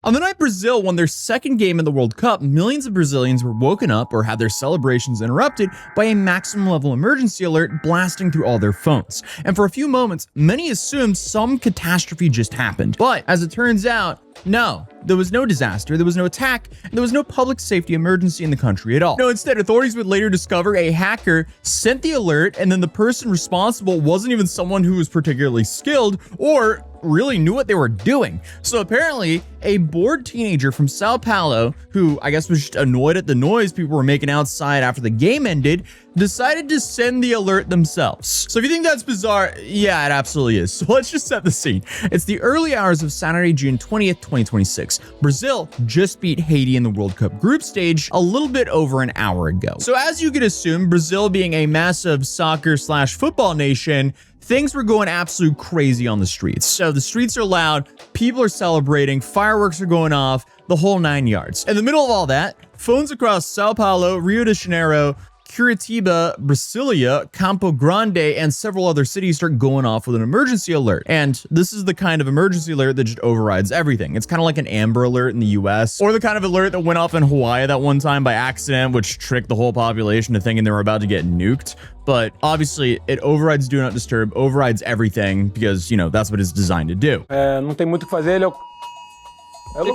On the night Brazil won their second game in the World Cup, millions of Brazilians were woken up or had their celebrations interrupted by a maximum level emergency alert blasting through all their phones. And for a few moments, many assumed some catastrophe just happened. But as it turns out, no, there was no disaster, there was no attack, and there was no public safety emergency in the country at all. No, instead, authorities would later discover a hacker sent the alert, and then the person responsible wasn't even someone who was particularly skilled or really knew what they were doing. So apparently, a bored teenager from Sao Paulo, who I guess was just annoyed at the noise people were making outside after the game ended, decided to send the alert themselves. So if you think that's bizarre, yeah, it absolutely is. So let's just set the scene. It's the early hours of Saturday, June 20th, 2026. Brazil just beat Haiti in the World Cup group stage a little bit over an hour ago. So as you could assume, Brazil being a massive soccer/football nation, things were going absolute crazy on the streets. So the streets are loud, people are celebrating, fireworks are going off, the whole 9 yards. In the middle of all that, phones across Sao Paulo, Rio de Janeiro, Curitiba, Brasilia, Campo Grande, and several other cities start going off with an emergency alert. And this is the kind of emergency alert that just overrides everything. It's kind of like an Amber Alert in the US, or the kind of alert that went off in Hawaii that one time by accident, which tricked the whole population to thinking they were about to get nuked. But obviously, it overrides Do Not Disturb, overrides everything, because, you know, that's what it's designed to do. Não tem muito o que fazer, ele é o...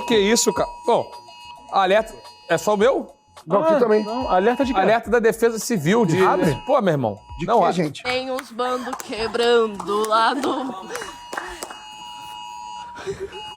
Que é isso, cara? Bom, alerta... É só o meu? Não, aqui também. Não, alerta de quê? Alerta da Defesa Civil de... Pô, meu irmão. De não, quê, gente? Tem uns bandos quebrando lá no...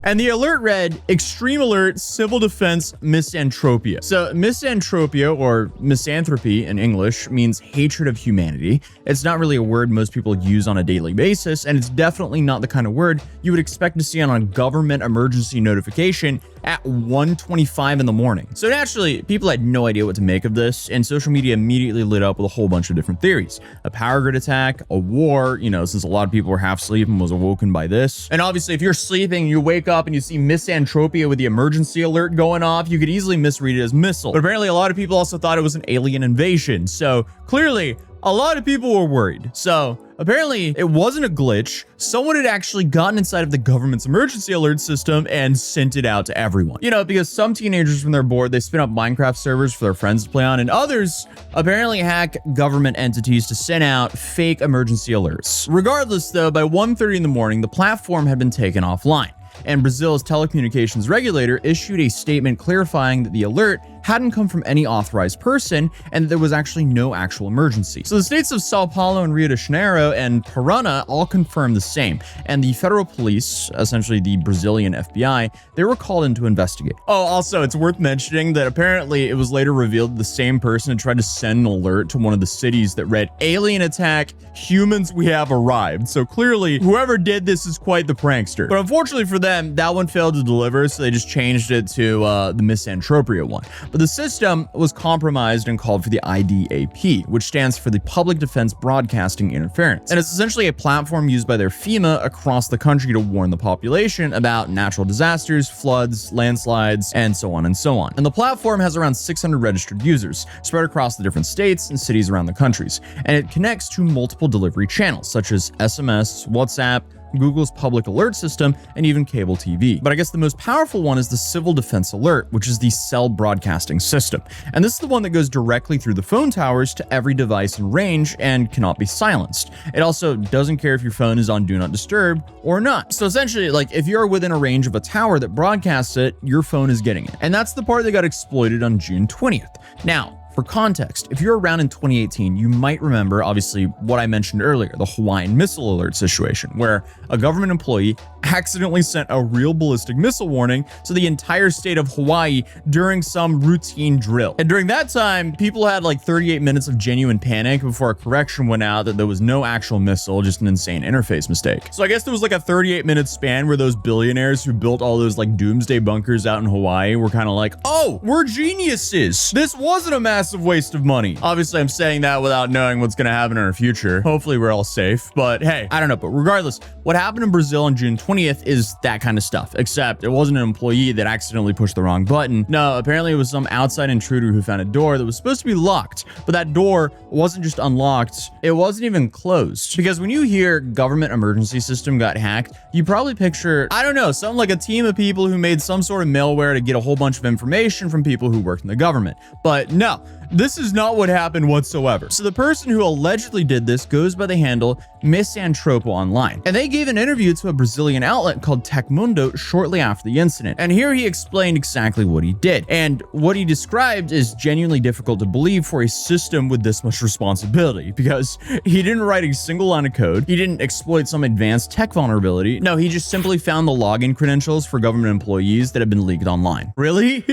And the alert read, Extreme Alert, Civil Defense, Misanthropia. So misanthropia, or misanthropy in English, means hatred of humanity. It's not really a word most people use on a daily basis, and it's definitely not the kind of word you would expect to see on a government emergency notification at 1:25 in the morning. So naturally, people had no idea what to make of this, and social media immediately lit up with a whole bunch of different theories. A power grid attack, a war, you know, since a lot of people were half asleep and was awoken by this. And obviously, if you're sleeping, you wake up and you see misanthropia with the emergency alert going off, you could easily misread it as missile. But apparently, a lot of people also thought it was an alien invasion. So clearly, a lot of people were worried. So apparently it wasn't a glitch. Someone had actually gotten inside of the government's emergency alert system and sent it out to everyone. You know, because some teenagers, when they're bored, they spin up Minecraft servers for their friends to play on, and others apparently hack government entities to send out fake emergency alerts. Regardless though, by 1:30 in the morning, the platform had been taken offline, and Brazil's telecommunications regulator issued a statement clarifying that the alert hadn't come from any authorized person and that there was actually no actual emergency. So the states of Sao Paulo and Rio de Janeiro and Paraná all confirmed the same, and the federal police, essentially the Brazilian FBI, they were called in to investigate. Oh, also, it's worth mentioning that apparently it was later revealed that the same person had tried to send an alert to one of the cities that read, Alien attack, humans we have arrived. So clearly, whoever did this is quite the prankster. But unfortunately for them, that one failed to deliver, so they just changed it to the misanthropia one. But the system was compromised and called for the IDAP, which stands for the Public Defense Broadcasting Interference. And it's essentially a platform used by their FEMA across the country to warn the population about natural disasters, floods, landslides, and so on and so on. And the platform has around 600 registered users spread across the different states and cities around the countries. And it connects to multiple delivery channels, such as SMS, WhatsApp, Google's public alert system, and even cable TV. But I guess the most powerful one is the Civil Defense Alert, which is the cell broadcasting system. And this is the one that goes directly through the phone towers to every device in range and cannot be silenced. It also doesn't care if your phone is on Do Not Disturb or not. So essentially, like, if you're within a range of a tower that broadcasts it, your phone is getting it. And that's the part that got exploited on June 20th. Now, for context, if you're around in 2018, you might remember, obviously, what I mentioned earlier, the Hawaiian missile alert situation, where a government employee accidentally sent a real ballistic missile warning to the entire state of Hawaii during some routine drill. And during that time, people had like 38 minutes of genuine panic before a correction went out that there was no actual missile, just an insane interface mistake. So I guess there was like a 38-minute span where those billionaires who built all those like doomsday bunkers out in Hawaii were kind of like, oh, we're geniuses. This wasn't a mass massive waste of money. Obviously, I'm saying that without knowing what's going to happen in our future. Hopefully, we're all safe. But hey, I don't know. But regardless, what happened in Brazil on June 20th is that kind of stuff, except it wasn't an employee that accidentally pushed the wrong button. No, apparently it was some outside intruder who found a door that was supposed to be locked, but that door wasn't just unlocked, it wasn't even closed. Because when you hear government emergency system got hacked, you probably picture, I don't know, something like a team of people who made some sort of malware to get a whole bunch of information from people who worked in the government. But no, this is not what happened whatsoever. So the person who allegedly did this goes by the handle Misantropo online. And they gave an interview to a Brazilian outlet called Tecmundo shortly after the incident. And here he explained exactly what he did. And what he described is genuinely difficult to believe for a system with this much responsibility, because he didn't write a single line of code. He didn't exploit some advanced tech vulnerability. No, he just simply found the login credentials for government employees that had been leaked online. Really?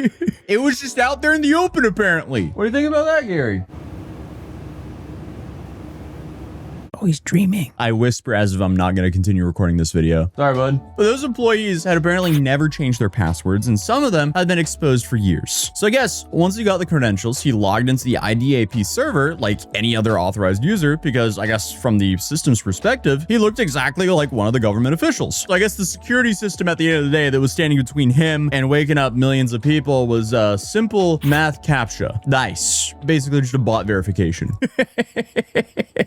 It was just out there in the open, apparently. What do you think about that, Gary? Oh, he's dreaming. I whisper as if I'm not going to continue recording this video. Sorry, bud. But those employees had apparently never changed their passwords, and some of them had been exposed for years. So I guess once he got the credentials, he logged into the IDAP server like any other authorized user, because I guess from the system's perspective, he looked exactly like one of the government officials. So I guess the security system at the end of the day that was standing between him and waking up millions of people was a simple math captcha. Nice. Basically just a bot verification.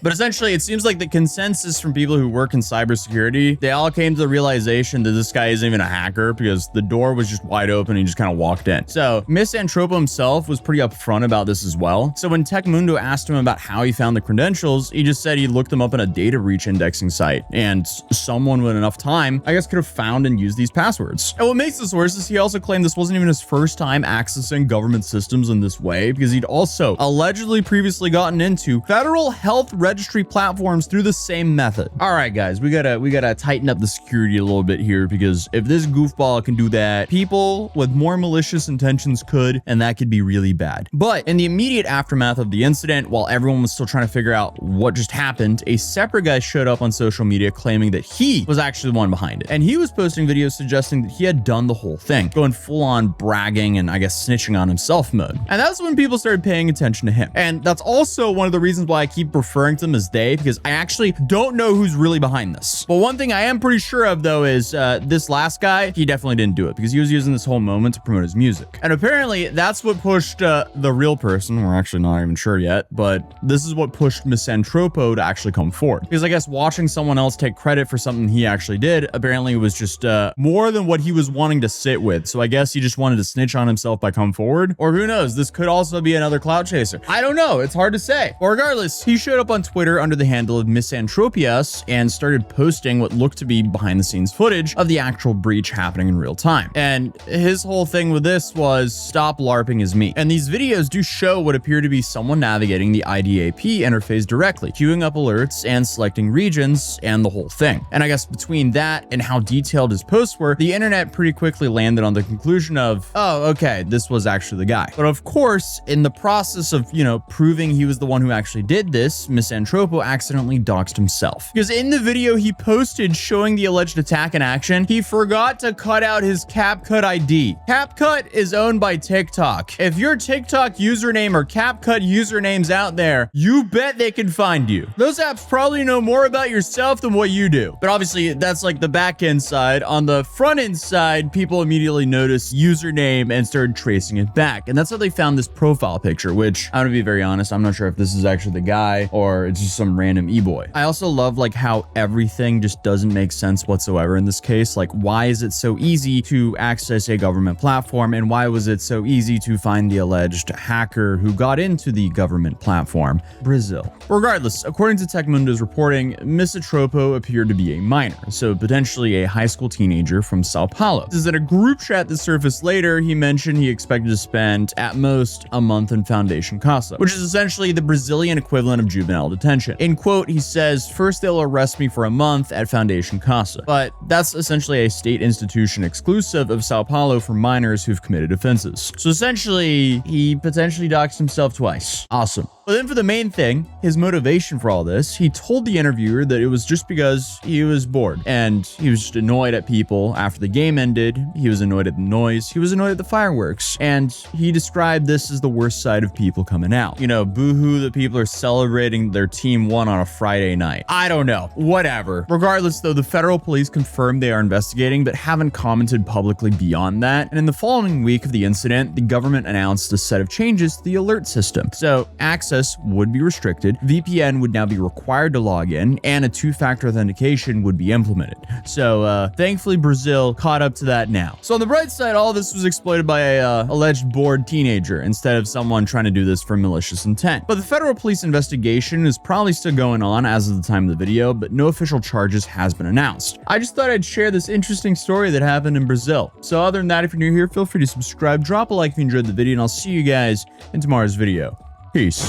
But essentially, it seems like the consensus from people who work in cybersecurity, they all came to the realization that this guy isn't even a hacker, because the door was just wide open and he just kind of walked in. So Misantropo himself was pretty upfront about this as well. So when Tecmundo asked him about how he found the credentials, he just said he looked them up on a data breach indexing site, and someone with enough time, I guess, could have found and used these passwords. And what makes this worse is he also claimed this wasn't even his first time accessing government systems in this way, because he'd also allegedly previously gotten into federal health registry platforms through the same method. All right, guys, we gotta tighten up the security a little bit here, because if this goofball can do that, people with more malicious intentions could, and that could be really bad. But in the immediate aftermath of the incident, while everyone was still trying to figure out what just happened, a separate guy showed up on social media claiming that he was actually the one behind it. And he was posting videos suggesting that he had done the whole thing, going full on bragging and I guess snitching on himself mode. And that's when people started paying attention to him. And that's also one of the reasons why I keep referring to them as they, because I actually don't know who's really behind this. But one thing I am pretty sure of, though, is this last guy, he definitely didn't do it, because he was using this whole moment to promote his music. And apparently that's what pushed the real person, we're actually not even sure yet, but this is what pushed Misantropo to actually come forward. Because I guess watching someone else take credit for something he actually did apparently was just more than what he was wanting to sit with. So I guess he just wanted to snitch on himself by come forward. Or who knows, this could also be another clout chaser. I don't know, it's hard to say. But regardless, he showed up on Twitter under the handle of Misantropias and started posting what looked to be behind the scenes footage of the actual breach happening in real time. And his whole thing with this was stop LARPing is me. And these videos do show what appear to be someone navigating the IDAP interface directly, queuing up alerts and selecting regions and the whole thing. And I guess between that and how detailed his posts were, the internet pretty quickly landed on the conclusion of, oh, okay, this was actually the guy. But of course, in the process of, proving he was the one who actually did this, Misantropo accidentally doxed himself. Because in the video he posted showing the alleged attack in action, he forgot to cut out his CapCut ID. CapCut is owned by TikTok. If your TikTok username or CapCut usernames out there, you bet they can find you. Those apps probably know more about yourself than what you do. But obviously that's like the back end side. On the front end side, people immediately noticed username and started tracing it back. And that's how they found this profile picture, which I'm gonna be very honest, I'm not sure if this is actually the guy or it's just some random e-boy. I also love like how everything just doesn't make sense whatsoever in this case. Like, why is it so easy to access a government platform, and why was it so easy to find the alleged hacker who got into the government platform? Brazil. Regardless, according to Tecmundo's reporting, Misantropo appeared to be a minor, so potentially a high school teenager from Sao Paulo. This is in a group chat that surfaced later. He mentioned he expected to spend at most a month in Foundation Casa, which is essentially the Brazilian equivalent of juvenile detention. In quote, he says, "First they'll arrest me for a month at Foundation Casa." But that's essentially a state institution exclusive of Sao Paulo for minors who've committed offenses. So essentially, he potentially doxed himself twice. Awesome. But then for the main thing, his motivation for all this, he told the interviewer that it was just because he was bored and he was just annoyed at people after the game ended. He was annoyed at the noise. He was annoyed at the fireworks. And he described this as the worst side of people coming out. You know, boohoo that people are celebrating their team won on a Friday night. I don't know. Whatever. Regardless, though, the federal police confirmed they are investigating, but haven't commented publicly beyond that. And in the following week of the incident, the government announced a set of changes to the alert system. So access would be restricted, VPN would now be required to log in, and a two-factor authentication would be implemented. So thankfully, Brazil caught up to that now. So on the bright side, all this was exploited by a alleged bored teenager instead of someone trying to do this for malicious intent. But the federal police investigation is probably still going on as of the time of the video, but no official charges has been announced. I just thought I'd share this interesting story that happened in Brazil. So other than that, if you're new here, feel free to subscribe, drop a like if you enjoyed the video, and I'll see you guys in tomorrow's video. Peace.